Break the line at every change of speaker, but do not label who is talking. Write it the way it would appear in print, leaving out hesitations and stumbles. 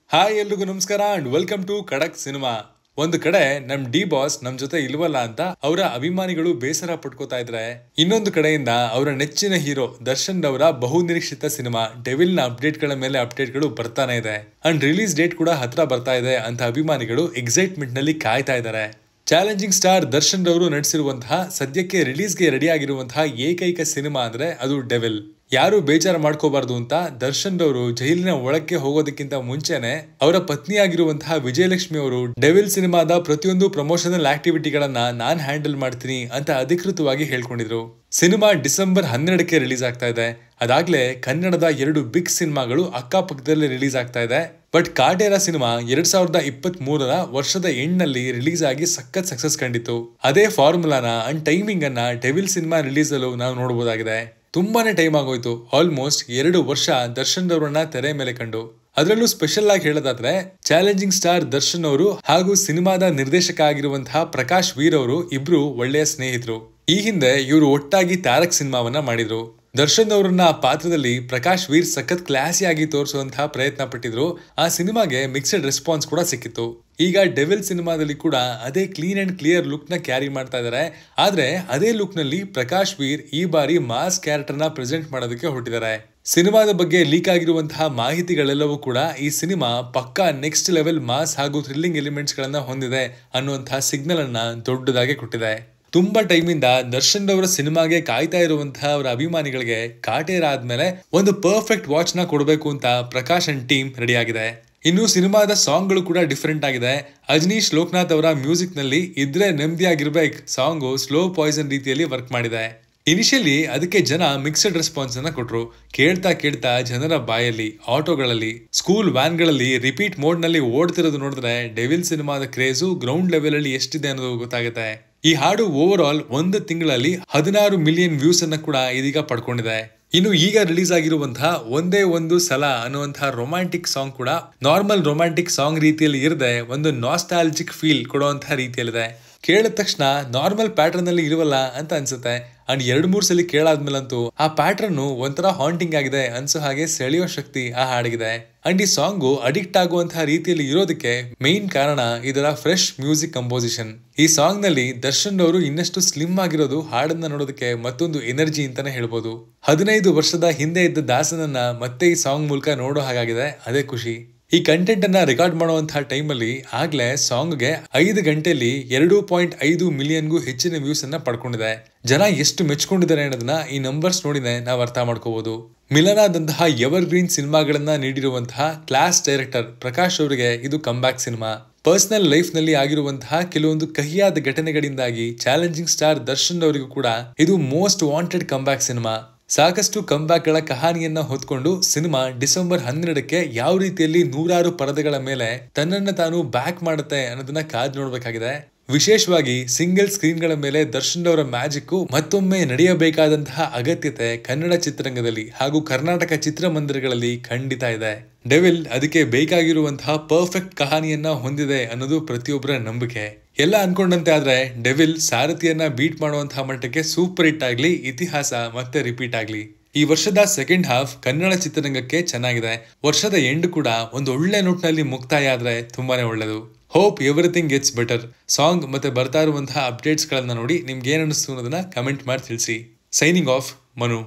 Hi ಎಲ್ರಿಗೂ ನಮಸ್ಕಾರ and welcome to ಖಡಕ್ ಸಿನಿಮಾ. ಒಂದು ಕಡೆ ನಮ್ ಡಿ ಬಾಸ್ ನಮ್ ಜೊತೆ ಇಲ್ವಲ್ಲ ಅಂತ ಅವರ ಅಭಿಮಾನಿಗಳು ಬೇಸರ ಪಟ್ಕೋತಾ ಇದ್ರೆ, ಇನ್ನೊಂದು ಕಡೆಯಿಂದ ಅವರ ನೆಚ್ಚಿನ ಹೀರೋ ದರ್ಶನ್ ಅವರ ಬಹುನಿರೀಕ್ಷಿತ ಸಿನಿಮಾ ಡೆವಿಲ್ ನ ಅಪ್ಡೇಟ್ ಗಳ ಮೇಲೆ ಅಪ್ಡೇಟ್ ಗಳು ಬರ್ತಾನೆ ಇದೆ ಅಂಡ್ ರಿಲೀಸ್ ಡೇಟ್ ಕೂಡ ಹತ್ರ ಬರ್ತಾ ಇದೆ ಅಂತ ಅಭಿಮಾನಿಗಳು ಎಕ್ಸೈಟ್ಮೆಂಟ್ ನಲ್ಲಿ ಕಾಯ್ತಾ ಇದ್ದಾರೆ. ಚಾಲೆಂಜಿಂಗ್ ಸ್ಟಾರ್ ದರ್ಶನ್ ರವರು ನಡೆಸಿರುವಂತಹ ಸದ್ಯಕ್ಕೆ ರಿಲೀಸ್ಗೆ ರೆಡಿ ಆಗಿರುವಂತಹ ಏಕೈಕ ಸಿನಿಮಾ ಅಂದ್ರೆ ಅದು ಡೆವಿಲ್. ಯಾರು ಬೇಜಾರು ಮಾಡ್ಕೋಬಾರ್ದು ಅಂತ ದರ್ಶನ್ ರವರು ಜೈಲಿನ ಒಳಕ್ಕೆ ಹೋಗೋದಕ್ಕಿಂತ ಮುಂಚೆನೆ ಅವರ ಪತ್ನಿಯಾಗಿರುವಂತಹ ವಿಜಯಲಕ್ಷ್ಮಿ ಅವರು ಡೆವಿಲ್ ಸಿನಿಮಾದ ಪ್ರತಿಯೊಂದು ಪ್ರಮೋಷನಲ್ ಆಕ್ಟಿವಿಟಿಗಳನ್ನ ನಾನ್ ಹ್ಯಾಂಡಲ್ ಮಾಡ್ತೀನಿ ಅಂತ ಅಧಿಕೃತವಾಗಿ ಹೇಳ್ಕೊಂಡಿದ್ರು. ಸಿನಿಮಾ ಡಿಸೆಂಬರ್ 12ಕ್ಕೆ ರಿಲೀಸ್ ಆಗ್ತಾ ಇದೆ. ಅದಾಗ್ಲೇ ಕನ್ನಡದ 2 ಬಿಗ್ ಸಿನಿಮಾಗಳು ಅಕ್ಕಪಕ್ಕದಲ್ಲಿ ರಿಲೀಸ್ ಆಗ್ತಾ ಇದೆ. ಬಟ್ ಕಾಟೇರ ಸಿನಿಮಾ 2023ರ ವರ್ಷದ ಎಂಡ್ನಲ್ಲಿ ರಿಲೀಸ್ ಆಗಿ ಸಖತ್ ಸಕ್ಸಸ್ ಕಂಡಿತ್ತು. ಅದೇ ಫಾರ್ಮುಲಾನ ಅಂಡ್ ಟೈಮಿಂಗ್ ಅನ್ನ ಡೆವಿಲ್ ಸಿನಿಮಾ ರಿಲೀಸ್ ಅಲ್ಲೂ ನಾವು ನೋಡಬಹುದಾಗಿದೆ. ತುಂಬಾನೇ ಟೈಮ್ ಆಗೋಯ್ತು. ಆಲ್ಮೋಸ್ಟ್ 2 ವರ್ಷ ದರ್ಶನ್ ಅವರನ್ನ ತೆರೆ ಮೇಲೆ ಕಂಡು. ಅದರಲ್ಲೂ ಸ್ಪೆಷಲ್ ಆಗಿ ಹೇಳೋದಾದ್ರೆ ಚಾಲೆಂಜಿಂಗ್ ಸ್ಟಾರ್ ದರ್ಶನ್ ಅವರು ಹಾಗೂ ಸಿನಿಮಾದ ನಿರ್ದೇಶಕ ಆಗಿರುವಂತಹ ಪ್ರಕಾಶ್ ವೀರ್ ಅವರು ಇಬ್ರು ಒಳ್ಳೆಯ ಸ್ನೇಹಿತರು. ಈ ಹಿಂದೆ ಇವರು ಒಟ್ಟಾಗಿ ತಾರಕ್ ಸಿನಿಮಾವನ್ನ ಮಾಡಿದ್ರು. ದರ್ಶನ್ ಅವರನ್ನ ಆ ಪಾತ್ರದಲ್ಲಿ ಪ್ರಕಾಶ್ ವೀರ್ ಸಖತ್ ಕ್ಲಾಸಿ ಆಗಿ ತೋರಿಸುವಂತಹ ಪ್ರಯತ್ನ ಪಟ್ಟಿದ್ರು. ಆ ಸಿನಿಮಾಗೆ ಮಿಕ್ಸ್ಡ್ ರೆಸ್ಪಾನ್ಸ್ ಕೂಡ ಸಿಕ್ಕಿತ್ತು. ಈಗ ಡೆವಿಲ್ ಸಿನಿಮಾದಲ್ಲಿ ಕೂಡ ಅದೇ ಕ್ಲೀನ್ ಅಂಡ್ ಕ್ಲಿಯರ್ ಲುಕ್ ನ ಕ್ಯಾರಿ ಮಾಡ್ತಾ ಇದ್ದಾರೆ. ಆದ್ರೆ ಅದೇ ಲುಕ್ ನಲ್ಲಿ ಪ್ರಕಾಶ್ ವೀರ್ ಈ ಬಾರಿ ಮಾಸ್ ಕ್ಯಾರೆಕ್ಟರ್ ನ ಪ್ರೆಸೆಂಟ್ ಮಾಡೋದಕ್ಕೆ ಹೊರಟಿದ್ದಾರೆ. ಸಿನಿಮಾದ ಬಗ್ಗೆ ಲೀಕ್ ಆಗಿರುವಂತಹ ಮಾಹಿತಿಗಳೆಲ್ಲವೂ ಕೂಡ ಈ ಸಿನಿಮಾ ಪಕ್ಕಾ ನೆಕ್ಸ್ಟ್ ಲೆವೆಲ್ ಮಾಸ್ ಹಾಗೂ ಥ್ರಿಲ್ಲಿಂಗ್ ಎಲಿಮೆಂಟ್ಸ್ ಗಳನ್ನ ಹೊಂದಿದೆ ಅನ್ನುವಂತಹ ಸಿಗ್ನಲ್ ಅನ್ನ ದೊಡ್ಡದಾಗಿ ಕೊಟ್ಟಿದೆ. ತುಂಬಾ ಟೈಮಿಂದ ದರ್ಶನ್ ಅವರ ಸಿನಿಮಾಗೆ ಕಾಯ್ತಾ ಇರುವಂತಹ ಅವರ ಅಭಿಮಾನಿಗಳಿಗೆ ಕಾಟೇರ ಆದ್ಮೇಲೆ ಒಂದು ಪರ್ಫೆಕ್ಟ್ ವಾಚ್ ನ ಕೊಡಬೇಕು ಅಂತ ಪ್ರಕಾಶ್ ಅಂಡ್ ಟೀಮ್ ರೆಡಿ ಆಗಿದೆ. ಇನ್ನು ಸಿನಿಮಾದ ಸಾಂಗ್ ಗಳು ಕೂಡ ಡಿಫರೆಂಟ್ ಆಗಿದೆ. ಅಜನೀಶ್ ಲೋಕನಾಥ್ ಅವರ ಮ್ಯೂಸಿಕ್ ನಲ್ಲಿ ಇದ್ರೆ ನೆಮ್ಮದಿಯಾಗಿರ್ಬೇಕು ಸಾಂಗ್ ಸ್ಲೋ ಪಾಯ್ಸನ್ ರೀತಿಯಲ್ಲಿ ವರ್ಕ್ ಮಾಡಿದೆ. ಇನಿಷಿಯಲಿ ಅದಕ್ಕೆ ಜನ ಮಿಕ್ಸ್ಡ್ ರೆಸ್ಪಾನ್ಸ್ ಅನ್ನ ಕೊಟ್ರು. ಕೇಳ್ತಾ ಕೇಳ್ತಾ ಜನರ ಬಾಯಲ್ಲಿ, ಆಟೋಗಳಲ್ಲಿ, ಸ್ಕೂಲ್ ವ್ಯಾನ್ ಗಳಲ್ಲಿ ರಿಪೀಟ್ ಮೋಡ್ ನಲ್ಲಿ ಓಡ್ತಿರೋದು ನೋಡಿದ್ರೆ ಡೆವಿಲ್ ಸಿನಿಮಾದ ಕ್ರೇಜು ಗ್ರೌಂಡ್ ಲೆವೆಲ್ ಅಲ್ಲಿ ಎಷ್ಟಿದೆ ಅನ್ನೋದು ಗೊತ್ತಾಗುತ್ತೆ. ಈ ಹಾಡು ಓವರ್ ಆಲ್ 1 ತಿಂಗಳಲ್ಲಿ 16 ಮಿಲಿಯನ್ ವ್ಯೂಸ್ ಅನ್ನ ಕೂಡ ಇದೀಗ ಪಡ್ಕೊಂಡಿದೆ. ಇನ್ನು ಈಗ ರಿಲೀಸ್ ಆಗಿರುವಂತಹ ಒಂದೇ ಒಂದು ಸಲ ಅನ್ನುವಂತಹ ರೊಮ್ಯಾಂಟಿಕ್ ಸಾಂಗ್ ಕೂಡ ನಾರ್ಮಲ್ ರೊಮ್ಯಾಂಟಿಕ್ ಸಾಂಗ್ ರೀತಿಯಲ್ಲಿ ಇರದೆ ಒಂದು ನಾಸ್ಟಾಲಜಿಕ್ ಫೀಲ್ ಕೊಡುವಂತಹ ರೀತಿಯಲ್ಲಿದೆ. ಕೇಳಿದ ತಕ್ಷಣ ನಾರ್ಮಲ್ ಪ್ಯಾಟರ್ನ್ ಅಲ್ಲಿ ಇರುವಲ್ಲ ಅಂತ ಅನ್ಸುತ್ತೆ. ಅಂಡ್ 2-3 ಸಲ ಕೇಳಾದ್ಮೇಲಂತೂ ಆ ಪ್ಯಾಟರ್ನ್ ಒಂಥರ ಹಾಂಟಿಂಗ್ ಆಗಿದೆ ಅನ್ಸೋ ಹಾಗೆ ಸೆಳೆಯೋ ಶಕ್ತಿ ಆ ಹಾಡಿಗಿದೆ. ಅಂಡ್ ಈ ಸಾಂಗು ಅಡಿಕ್ಟ್ ಆಗುವಂತಹ ರೀತಿಯಲ್ಲಿ ಇರೋದಕ್ಕೆ ಮೇನ್ ಕಾರಣ ಇದರ ಫ್ರೆಶ್ ಮ್ಯೂಸಿಕ್ ಕಂಪೋಸಿಷನ್. ಈ ಸಾಂಗ್ ನಲ್ಲಿ ದರ್ಶನ್ ಅವರು ಇನ್ನಷ್ಟು ಸ್ಲಿಮ್ ಆಗಿರೋದು ಹಾಡನ್ನ ನೋಡೋದಕ್ಕೆ ಮತ್ತೊಂದು ಎನರ್ಜಿ ಅಂತಾನೆ ಹೇಳ್ಬೋದು. 15 ವರ್ಷದ ಹಿಂದೆ ಇದ್ದ ದಾಸನನ್ನ ಮತ್ತೆ ಈ ಸಾಂಗ್ ಮೂಲಕ ನೋಡೋ ಹಾಗಾಗಿದೆ. ಅದೇ ಖುಷಿ. ಈ ಕಂಟೆಂಟ್ ಅನ್ನ ರೆಕಾರ್ಡ್ ಮಾಡುವಂತಹ ಟೈಮಲ್ಲಿ ಆಗ್ಲೇ ಸಾಂಗ್ಗೆ 5 ಗಂಟೆಯಲ್ಲಿ 2.5 ಮಿಲಿಯನ್ಗೂ ಹೆಚ್ಚಿನ ವ್ಯೂಸ್ ಅನ್ನ ಪಡ್ಕೊಂಡಿದೆ. ಜನ ಎಷ್ಟು ಮೆಚ್ಕೊಂಡಿದ್ದಾರೆ ಅನ್ನೋದನ್ನ ಈ ನಂಬರ್ಸ್ ನೋಡಿನೇ ನಾವು ಅರ್ಥ ಮಾಡ್ಕೋಬಹುದು. ಮಿಲನಾದಂತಹ ಎವರ್ ಗ್ರೀನ್ ಸಿನಿಮಾಗಳನ್ನ ನೀಡಿರುವಂತಹ ಕ್ಲಾಸ್ ಡೈರೆಕ್ಟರ್ ಪ್ರಕಾಶ್ ಅವರಿಗೆ ಇದು ಕಂಬ್ಯಾಕ್ ಸಿನಿಮಾ. ಪರ್ಸನಲ್ ಲೈಫ್ ನಲ್ಲಿ ಆಗಿರುವಂತಹ ಕೆಲವೊಂದು ಕಹಿಯಾದ ಘಟನೆಗಳಿಂದಾಗಿ ಚಾಲೆಂಜಿಂಗ್ ಸ್ಟಾರ್ ದರ್ಶನ್ ಅವರಿಗೂ ಕೂಡ ಇದು ಮೋಸ್ಟ್ ವಾಂಟೆಡ್ ಕಂಬ್ಯಾಕ್ ಸಿನಿಮಾ. ಸಾಕಷ್ಟು ಕಂಬ್ಯಾಕ್ ಗಳ ಕಹಾನಿಯನ್ನ ಹೊತ್ಕೊಂಡು ಸಿನಿಮಾ ಡಿಸೆಂಬರ್ 12ಕ್ಕೆ ಯಾವ ರೀತಿಯಲ್ಲಿ 100 ಪರದೆಗಳ ಮೇಲೆ ತನ್ನನ್ನ ತಾನು ಬ್ಯಾಕ್ ಮಾಡುತ್ತೆ ಅನ್ನೋದನ್ನ ಕಾದ್ ನೋಡ್ಬೇಕಾಗಿದೆ. ವಿಶೇಷವಾಗಿ ಸಿಂಗಲ್ ಸ್ಕ್ರೀನ್ ಗಳ ಮೇಲೆ ದರ್ಶನ್ ಅವರ ಮ್ಯಾಜಿಕ್ ಮತ್ತೊಮ್ಮೆ ನಡೆಯಬೇಕಾದಂತಹ ಅಗತ್ಯತೆ ಕನ್ನಡ ಚಿತ್ರರಂಗದಲ್ಲಿ ಹಾಗೂ ಕರ್ನಾಟಕ ಚಿತ್ರಮಂದಿರಗಳಲ್ಲಿ ಖಂಡಿತ ಇದೆ. ಡೆವಿಲ್ ಅದಕ್ಕೆ ಬೇಕಾಗಿರುವಂತಹ ಪರ್ಫೆಕ್ಟ್ ಕಹಾನಿಯನ್ನ ಹೊಂದಿದೆ ಅನ್ನೋದು ಪ್ರತಿಯೊಬ್ಬರ ನಂಬಿಕೆ. ಎಲ್ಲ ಅನ್ಕೊಂಡಂತೆ ಆದ್ರೆ ಡೆವಿಲ್ ಸಾರಥಿಯನ್ನ ಬೀಟ್ ಮಾಡುವಂತಹ ಮಟ್ಟಕ್ಕೆ ಸೂಪರ್ ಹಿಟ್ ಆಗ್ಲಿ, ಇತಿಹಾಸ ಮತ್ತೆ ರಿಪೀಟ್ ಆಗ್ಲಿ. ಈ ವರ್ಷದ ಸೆಕೆಂಡ್ ಹಾಫ್ ಕನ್ನಡ ಚಿತ್ರರಂಗಕ್ಕೆ ಚೆನ್ನಾಗಿದೆ. ವರ್ಷದ ಎಂಡ್ ಕೂಡ ಒಂದು ಒಳ್ಳೆ ನೋಟ್ ನಲ್ಲಿ ಮುಕ್ತಾಯ ಆದ್ರೆ ತುಂಬಾನೇ ಒಳ್ಳೆದು. Hope everything gets better. Song ಮತ್ತೆ ಬರ್ತಾ ಇರುವಂತಹ ಅಪ್ಡೇಟ್ಸ್ ಗಳನ್ನ ನೋಡಿ ನಿಮ್ಗೆ ಏನ್ ಅನಿಸ್ತು ಅನ್ನೋದನ್ನ ಕಮೆಂಟ್ ಮಾಡಿ ತಿಳಿಸಿ. Signing off, Manu.